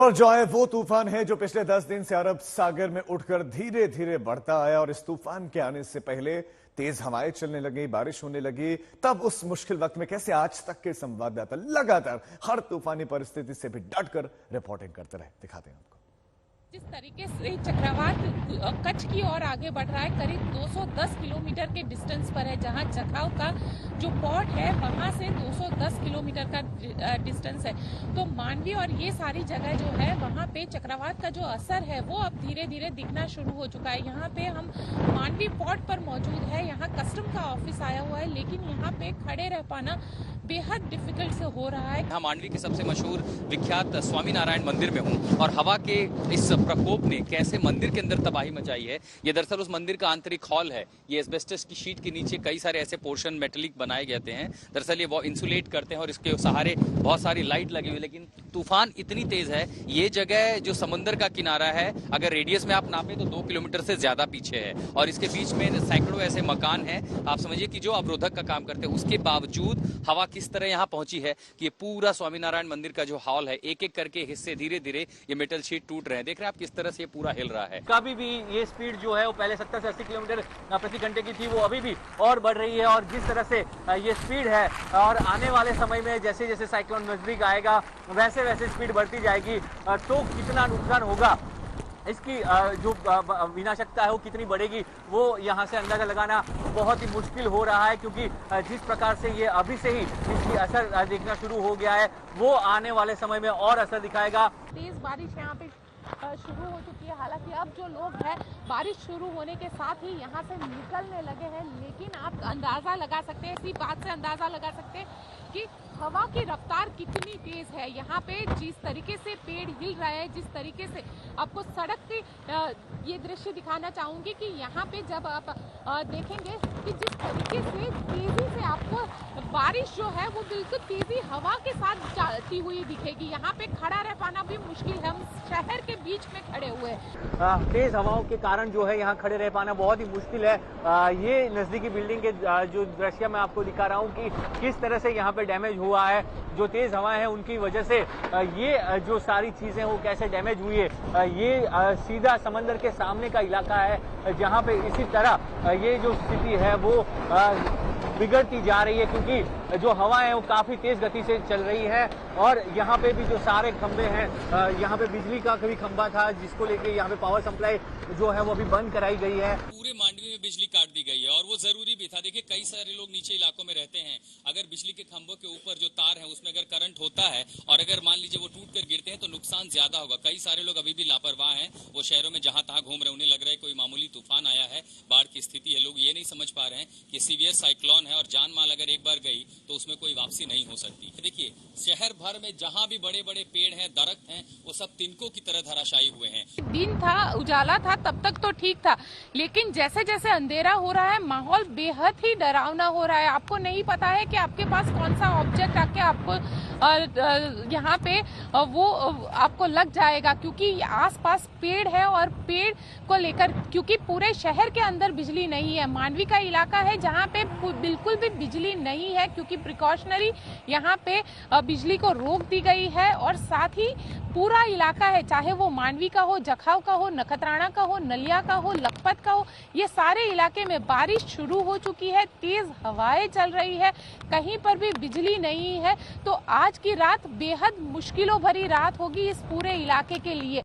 और जो है वो तूफान है जो पिछले 10 दिन से अरब सागर में उठकर धीरे धीरे बढ़ता आया और इस तूफान के आने से पहले तेज हवाएं चलने लगी, बारिश होने लगी। तब उस मुश्किल वक्त में कैसे आज तक के संवाददाता लगातार हर तूफानी परिस्थिति से भी डटकर रिपोर्टिंग करते रहे, दिखाते हैं आपको। जिस तरीके से चक्रवात कच्छ की ओर आगे बढ़ रहा है, करीब 210 किलोमीटर के डिस्टेंस पर है, जहां जखाव का जो पोर्ट है वहां से 210 किलोमीटर का डिस्टेंस है। तो मांडवी और ये सारी जगह जो है वहां पे चक्रवात का जो असर है वो अब धीरे धीरे दिखना शुरू हो चुका है। यहाँ पे हम मांडवी पोर्ट पर मौजूद है, यहाँ कस्टम का ऑफिस आया हुआ है, लेकिन यहाँ पे खड़े रह पाना बेहद डिफिकल्ट से हो रहा है। यहाँ मांडवी के सबसे मशहूर विख्यात स्वामी नारायण मंदिर में हूँ और हवा के इस प्रकोप ने कैसे मंदिर के अंदर तबाही मचाई है। ये दरअसल उस मंदिर का आंतरिक हॉल है। ये एस्बेस्टस की शीट के नीचे कई सारे ऐसे पोर्शन मेटेलिक बनाए गए हैं। दरअसल ये वो इंसुलेट करते हैं और इसके सहारे बहुत सारी लाइट लगी हुई। लेकिन तूफान इतनी तेज है, ये जगह जो समुद्र का किनारा है, अगर रेडियस में आप नापे तो 2 किलोमीटर से ज्यादा पीछे है और इसके बीच में सैकड़ों ऐसे मकान हैं। आप समझिए कि जो अवरोधक का काम करते हैं। उसके बावजूद हवा किस तरह यहाँ पहुंची है कि पूरा स्वामीनारायण मंदिर का जो हॉल है, एक एक करके हिस्से धीरे धीरे ये मेटल शीट टूट रहे हैं। देख रहे हैं आप किस तरह से ये पूरा हिल रहा है। कभी भी ये स्पीड जो है वो पहले 70 से 80 किलोमीटर प्रति घंटे की थी, वो अभी भी और बढ़ रही है। और जिस तरह से ये स्पीड है और आने वाले समय में जैसे जैसे साइक्लोन नजदीक आएगा वैसे वैसे स्पीड बढ़ती जाएगी, तो कितना नुकसान होगा, इसकी जो विनाशकता है वो कितनी बढ़ेगी, वो यहाँ से अंदाजा लगाना बहुत ही मुश्किल हो रहा है। क्योंकि जिस प्रकार से ये अभी से ही इसकी असर दिखना शुरू हो गया है, वो आने वाले समय में और असर दिखाएगा। तेज बारिश यहाँ पे शुरू हो चुकी है। हालांकि अब जो लोग हैं बारिश शुरू होने के साथ ही यहाँ से निकलने लगे हैं, लेकिन आप अंदाजा लगा सकते हैं, इसी बात से अंदाजा लगा सकते हैं कि हवा की रफ्तार कितनी तेज है। यहाँ पे जिस तरीके से पेड़ हिल रहे हैं, जिस तरीके से आपको सड़क के ये दृश्य दिखाना चाहूंगी कि यहाँ पे जब आप देखेंगे कि जिस तरीके से तेजी से आपको बारिश जो है वो बिल्कुल तेजी हवा के साथ चलती हुई दिखेगी। यहाँ पे खड़ा रह पाना भी मुश्किल है। हम शहर के बीच में खड़े हुए हैं। तेज हवाओं के कारण जो है यहाँ खड़े रह पाना बहुत ही मुश्किल है। ये नजदीकी बिल्डिंग के जो दृश्य मैं आपको दिखा रहा हूँ कि किस तरह से यहाँ पे डैमेज हुआ है। जो तेज हवाएं हैं उनकी वजह से ये जो सारी चीजें वो कैसे डैमेज हुई है। ये सीधा समंदर के सामने का इलाका है, जहाँ पे इसी तरह ये जो स्थिति है वो बिगड़ती जा रही है, क्योंकि जो हवा है वो काफी तेज गति से चल रही है। और यहाँ पे भी जो सारे खंबे हैं, यहाँ पे बिजली का कभी खंबा था जिसको लेके यहाँ पे पावर सप्लाई जो है वो अभी बंद कराई गई है। पूरे मांडवी में बिजली काट दी गई है और वो जरूरी भी था। देखिए कई सारे लोग नीचे इलाकों में रहते हैं, अगर बिजली के खंभों के ऊपर जो तार है उसमें अगर करंट होता है और अगर मान लीजिए वो टूट कर गिरते हैं तो नुकसान ज्यादा होगा। कई सारे लोग अभी भी लापरवाह हैं, वो शहरों में जहां तहां घूम रहे हैं। उन्हें लग रहा है कोई मामूली तूफान आया है, बाढ़ की स्थिति है। लोग ये नहीं समझ पा रहे हैं कि सीवियर साइक्लोन है और जान माल अगर एक बार गई तो उसमें कोई वापसी नहीं हो सकती। देखिए शहर भर में जहां भी बड़े बड़े पेड़ हैं, दरख्त हैं, वो सब तिनकों की तरह धराशायी हुए हैं। दिन था, उजाला था, तब तक तो ठीक था, लेकिन जैसे जैसे अंधेरा हो रहा है माहौल बेहद ही डरावना हो रहा है। आपको नहीं पता है कि आपके पास कौन सा ऑब्जेक्ट आके आपको यहाँ पे वो आपको लग जाएगा, क्योंकि आसपास पेड़ है और पेड़ को लेकर, क्योंकि पूरे शहर के अंदर बिजली नहीं है। मांडवी का इलाका है जहाँ पे बिल्कुल भी बिजली नहीं है, क्योंकि प्रिकॉशनरी यहाँ पे बिजली को रोक दी गई है। और साथ ही पूरा इलाका है, चाहे वो मांडवी का हो, जखाव का हो, नखत्राना का हो, नलिया का हो, लखपत का हो, ये सारे इलाके में बारिश शुरू हो चुकी है, तेज हवाएं चल रही है, कहीं पर भी बिजली नहीं है। तो आज की रात बेहद मुश्किलों भरी रात होगी इस पूरे इलाके के लिए।